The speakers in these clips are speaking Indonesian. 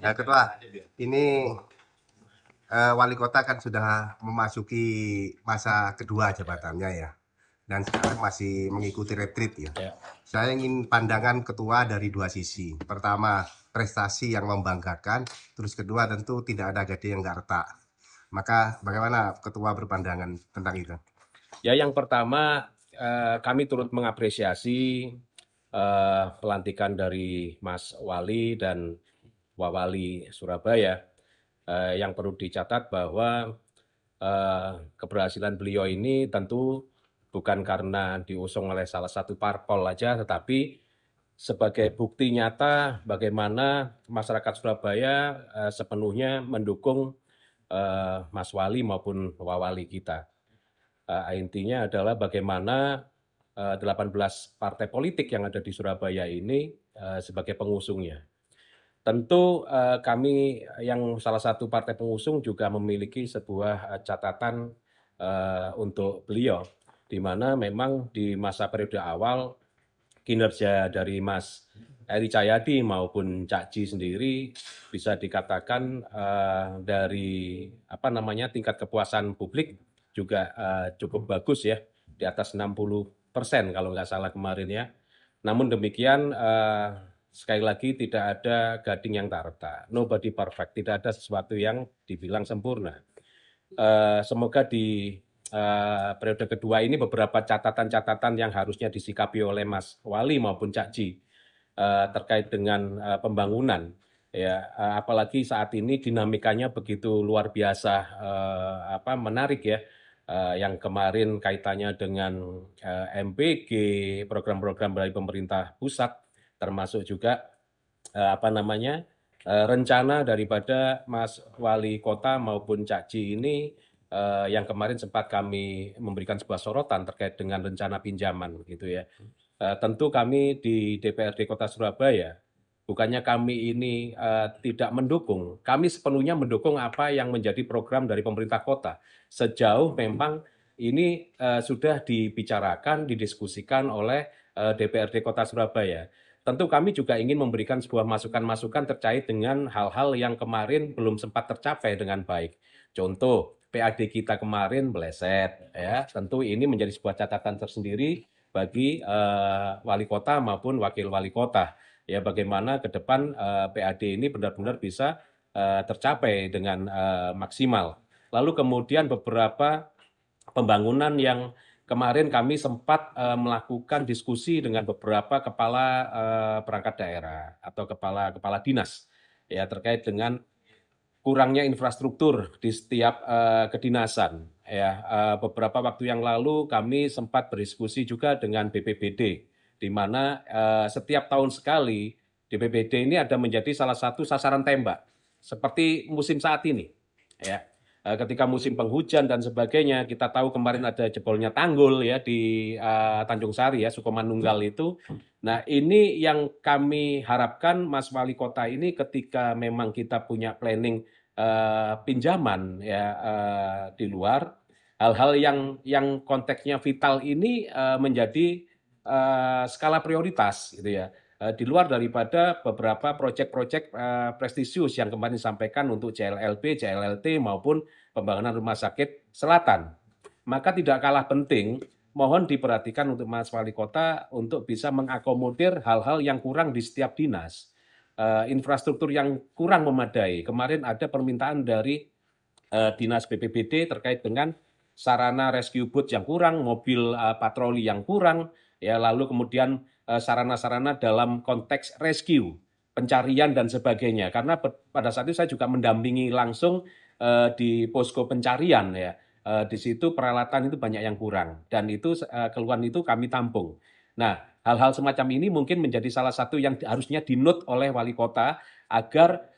Ya, Ketua, ini wali kota kan sudah memasuki masa kedua jabatannya ya, dan sekarang masih mengikuti retreat ya. Saya ingin pandangan ketua dari dua sisi. Pertama, prestasi yang membanggakan, terus kedua tentu tidak ada gade yang nggak retak. Maka bagaimana ketua berpandangan tentang itu? Ya, yang pertama kami turut mengapresiasi pelantikan dari Mas Wali dan Wawali Surabaya. Yang perlu dicatat bahwa keberhasilan beliau ini tentu bukan karena diusung oleh salah satu parpol aja, tetapi sebagai bukti nyata bagaimana masyarakat Surabaya sepenuhnya mendukung Mas Wali maupun Wawali kita. Intinya adalah bagaimana 18 partai politik yang ada di Surabaya ini sebagai pengusungnya. Tentu kami yang salah satu partai pengusung juga memiliki sebuah catatan untuk beliau, di mana memang di masa periode awal kinerja dari Mas Eri Cahyadi maupun Cak Ji sendiri bisa dikatakan dari tingkat kepuasan publik juga cukup bagus ya, di atas 60% kalau nggak salah kemarin ya. Namun demikian sekali lagi tidak ada gading yang tak retak, nobody perfect, tidak ada sesuatu yang dibilang sempurna. Semoga di periode kedua ini beberapa catatan-catatan yang harusnya disikapi oleh Mas Wali maupun Cak Ji terkait dengan pembangunan, ya apalagi saat ini dinamikanya begitu luar biasa menarik ya. Yang kemarin kaitannya dengan MBG, program-program dari pemerintah pusat, termasuk juga rencana daripada Mas Wali Kota maupun Cak Ji ini yang kemarin sempat kami memberikan sebuah sorotan terkait dengan rencana pinjaman gitu ya. Tentu kami di DPRD Kota Surabaya, bukannya kami ini tidak mendukung, kami sepenuhnya mendukung apa yang menjadi program dari pemerintah kota. Sejauh memang ini sudah dibicarakan, didiskusikan oleh DPRD Kota Surabaya. Tentu kami juga ingin memberikan sebuah masukan-masukan terkait dengan hal-hal yang kemarin belum sempat tercapai dengan baik. Contoh, PAD kita kemarin meleset, ya. Tentu ini menjadi sebuah catatan tersendiri bagi wali kota maupun wakil wali kota. Ya, bagaimana ke depan PAD ini benar-benar bisa tercapai dengan maksimal. Lalu kemudian beberapa pembangunan yang kemarin kami sempat melakukan diskusi dengan beberapa kepala perangkat daerah atau kepala dinas ya terkait dengan kurangnya infrastruktur di setiap kedinasan. Ya, beberapa waktu yang lalu kami sempat berdiskusi juga dengan BPBD, di mana setiap tahun sekali BPBD ini ada menjadi salah satu sasaran tembak, seperti musim saat ini. Ya, ketika musim penghujan dan sebagainya, kita tahu kemarin ada jebolnya tanggul ya di Tanjung Sari ya, Sukomanunggal itu. Nah, ini yang kami harapkan Mas Wali Kota ini ketika memang kita punya planning pinjaman ya di luar, hal-hal yang konteksnya vital ini menjadi skala prioritas gitu ya. Di luar daripada beberapa proyek-proyek prestisius yang kemarin disampaikan untuk JLLB, JLLT maupun pembangunan rumah sakit selatan. Maka tidak kalah penting, mohon diperhatikan untuk Mas Wali Kota untuk bisa mengakomodir hal-hal yang kurang di setiap dinas. Infrastruktur yang kurang memadai. Kemarin ada permintaan dari Dinas BPBD terkait dengan sarana rescue boat yang kurang, mobil patroli yang kurang, ya lalu kemudian sarana-sarana dalam konteks rescue, pencarian dan sebagainya. Karena pada saat itu saya juga mendampingi langsung di posko pencarian ya. Di situ peralatan itu banyak yang kurang dan itu keluhan itu kami tampung. Nah, hal-hal semacam ini mungkin menjadi salah satu yang harusnya dinut oleh wali kota agar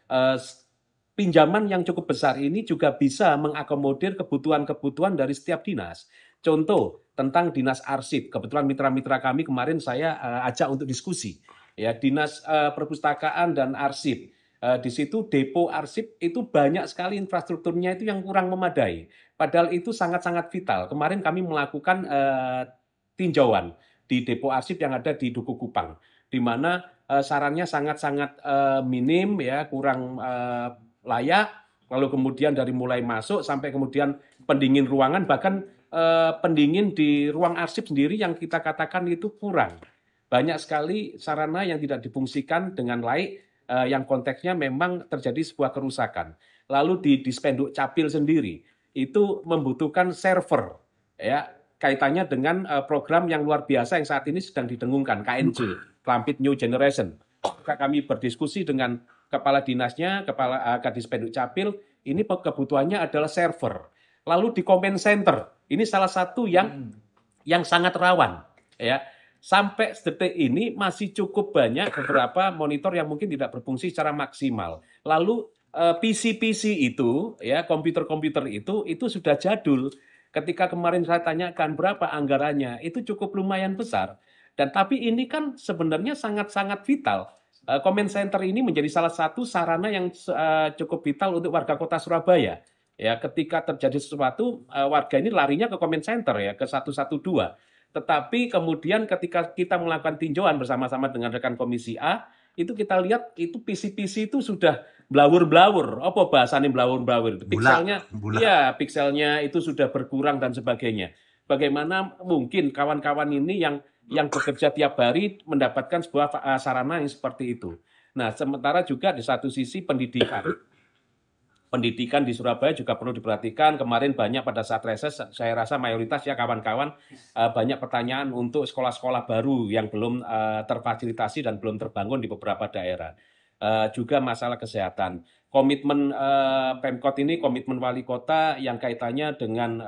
pinjaman yang cukup besar ini juga bisa mengakomodir kebutuhan-kebutuhan dari setiap dinas. Contoh tentang dinas arsip, kebetulan mitra-mitra kami kemarin saya ajak untuk diskusi. Ya, dinas perpustakaan dan arsip. Di situ depo arsip itu banyak sekali infrastrukturnya itu yang kurang memadai. Padahal itu sangat-sangat vital. Kemarin kami melakukan tinjauan di depo arsip yang ada di Duku Kupang. di mana sarannya sangat-sangat minim ya, kurang layak. Lalu kemudian dari mulai masuk sampai kemudian pendingin ruangan, bahkan pendingin di ruang arsip sendiri yang kita katakan itu kurang. Banyak sekali sarana yang tidak difungsikan dengan layak, yang konteksnya memang terjadi sebuah kerusakan. Lalu di Dispenduk Capil sendiri itu membutuhkan server, ya, kaitannya dengan program yang luar biasa yang saat ini sedang didengungkan, KNJ, Klampit New Generation. Kami berdiskusi dengan kepala dinasnya, kepala Kadispenduk Capil, ini kebutuhannya adalah server. Lalu di Command Center, ini salah satu yang sangat rawan, ya. Sampai detik ini masih cukup banyak beberapa monitor yang mungkin tidak berfungsi secara maksimal. Lalu PC-PC itu, ya, komputer-komputer itu sudah jadul. Ketika kemarin saya tanyakan berapa anggarannya, itu cukup lumayan besar. Dan tapi ini kan sebenarnya sangat-sangat vital. Command Center ini menjadi salah satu sarana yang cukup vital untuk warga kota Surabaya. Ya, ketika terjadi sesuatu, warga ini larinya ke Command Center, ya, ke 112. Tetapi kemudian ketika kita melakukan tinjauan bersama-sama dengan rekan Komisi A, itu kita lihat itu PC-PC itu sudah blawur-blawur. Apa bahasanya blawur-blawur? Pikselnya, ya, pikselnya itu sudah berkurang dan sebagainya. Bagaimana mungkin kawan-kawan ini yang bekerja tiap hari mendapatkan sebuah sarana yang seperti itu. Nah, sementara juga di satu sisi pendidikan. Pendidikan di Surabaya juga perlu diperhatikan. Kemarin banyak pada saat reses, saya rasa mayoritas ya kawan-kawan banyak pertanyaan untuk sekolah-sekolah baru yang belum terfasilitasi dan belum terbangun di beberapa daerah. Juga masalah kesehatan. Komitmen Pemkot ini, komitmen wali kota yang kaitannya dengan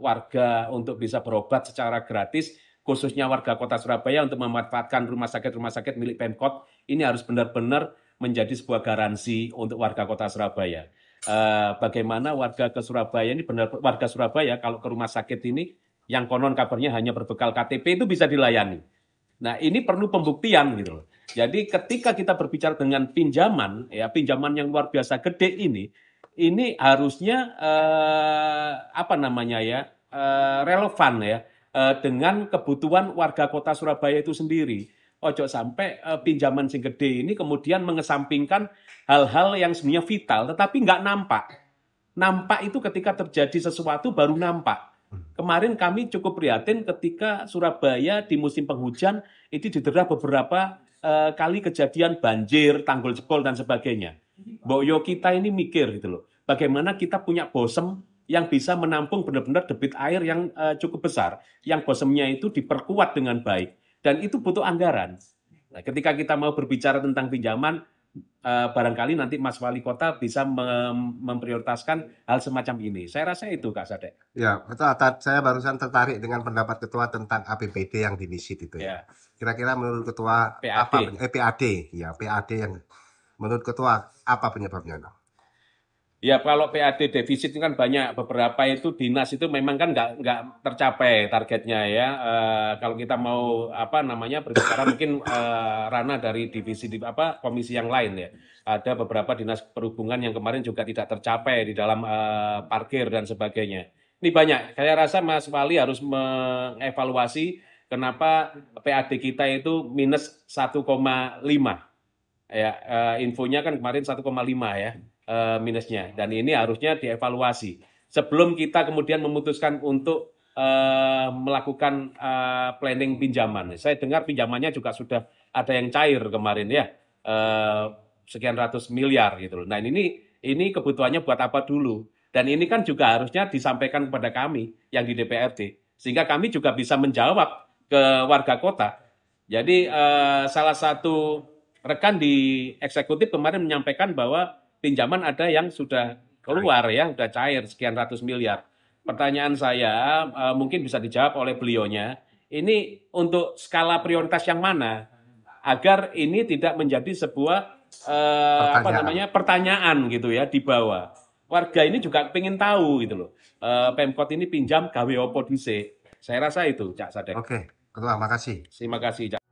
warga untuk bisa berobat secara gratis, khususnya warga kota Surabaya untuk memanfaatkan rumah sakit milik Pemkot, ini harus benar-benar menjadi sebuah garansi untuk warga kota Surabaya. Bagaimana warga ke Surabaya ini warga Surabaya kalau ke rumah sakit ini yang konon kabarnya hanya berbekal KTP itu bisa dilayani. Nah, ini perlu pembuktian gitu loh. Jadi ketika kita berbicara dengan pinjaman, ya, pinjaman yang luar biasa gede ini harusnya relevan ya dengan kebutuhan warga kota Surabaya itu sendiri. Ojo sampai pinjaman sing gede ini kemudian mengesampingkan hal-hal yang sebenarnya vital, tetapi nggak nampak. Nampak itu ketika terjadi sesuatu baru nampak. Kemarin kami cukup prihatin ketika Surabaya di musim penghujan itu didera beberapa kali kejadian banjir, tanggul jebol dan sebagainya. Boyo kita ini mikir gitu loh, bagaimana kita punya bosem yang bisa menampung benar-benar debit air yang cukup besar, yang bosemnya itu diperkuat dengan baik. Dan itu butuh anggaran. Nah, ketika kita mau berbicara tentang pinjaman, barangkali nanti Mas Wali Kota bisa memprioritaskan hal semacam ini. Saya rasa itu, Kak Sadek. Ya, betul. Saya barusan tertarik dengan pendapat Ketua tentang APBD yang divisit itu ya. Kira-kira menurut Ketua PAD. PAD, ya PAD yang menurut Ketua apa penyebabnya? Ya, kalau PAD defisit itu kan banyak, beberapa itu dinas itu memang kan nggak tercapai targetnya ya. Kalau kita mau berbicara mungkin ranah dari divisi komisi yang lain ya. Ada beberapa dinas perhubungan yang kemarin juga tidak tercapai di dalam parkir dan sebagainya. Ini banyak. Saya rasa Mas Wali harus mengevaluasi kenapa PAD kita itu minus 1,5. Ya, infonya kan kemarin 1,5 ya. Minusnya, dan ini harusnya dievaluasi sebelum kita kemudian memutuskan untuk melakukan planning pinjaman. Saya dengar pinjamannya juga sudah ada yang cair kemarin ya, sekian ratus miliar gitu loh. Nah, ini kebutuhannya buat apa dulu, dan ini kan juga harusnya disampaikan kepada kami yang di DPRD sehingga kami juga bisa menjawab ke warga kota. Jadi salah satu rekan di eksekutif kemarin menyampaikan bahwa pinjaman ada yang sudah keluar ya, sudah cair sekian ratus miliar. Pertanyaan saya mungkin bisa dijawab oleh beliaunya. Ini untuk skala prioritas yang mana agar ini tidak menjadi sebuah pertanyaan gitu ya di bawah. Warga ini juga pengen tahu gitu loh. Pemkot ini pinjam gawe opo dhisik. Saya rasa itu, Cak Sadek. Oke, Ketua, makasih. Terima kasih, Cak.